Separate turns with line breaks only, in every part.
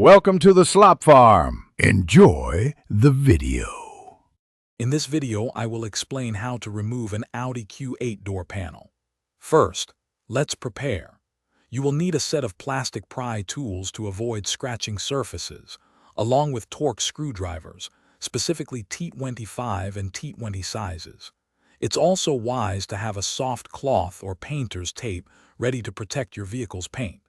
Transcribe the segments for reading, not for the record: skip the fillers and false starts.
Welcome to the Slop Farm. Enjoy the video.
In this video, I will explain how to remove an Audi Q8 door panel. First, let's prepare. You will need a set of plastic pry tools to avoid scratching surfaces, along with torque screwdrivers, specifically T25 and T20 sizes. It's also wise to have a soft cloth or painter's tape ready to protect your vehicle's paint.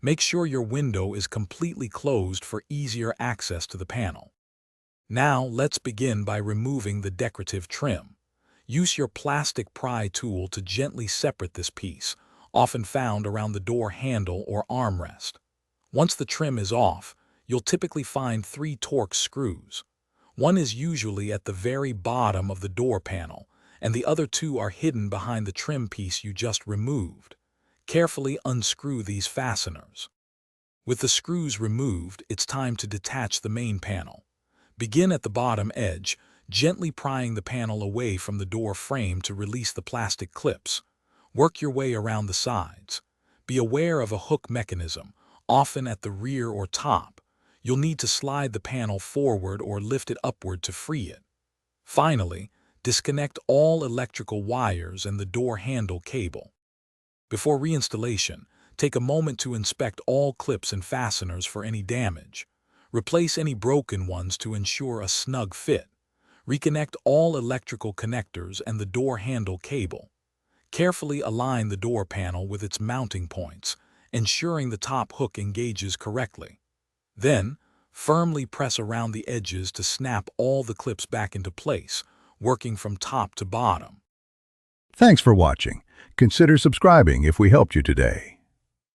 Make sure your window is completely closed for easier access to the panel. Now, let's begin by removing the decorative trim. Use your plastic pry tool to gently separate this piece, often found around the door handle or armrest. Once the trim is off, you'll typically find 3 Torx screws. One is usually at the very bottom of the door panel, and the other 2 are hidden behind the trim piece you just removed. Carefully unscrew these fasteners. With the screws removed, it's time to detach the main panel. Begin at the bottom edge, gently prying the panel away from the door frame to release the plastic clips. Work your way around the sides. Be aware of a hook mechanism, often at the rear or top. You'll need to slide the panel forward or lift it upward to free it. Finally, disconnect all electrical wires and the door handle cable. Before reinstallation, take a moment to inspect all clips and fasteners for any damage. Replace any broken ones to ensure a snug fit. Reconnect all electrical connectors and the door handle cable. Carefully align the door panel with its mounting points, ensuring the top hook engages correctly. Then, firmly press around the edges to snap all the clips back into place, working from top to bottom.
Thanks for watching. Consider subscribing if we helped you today.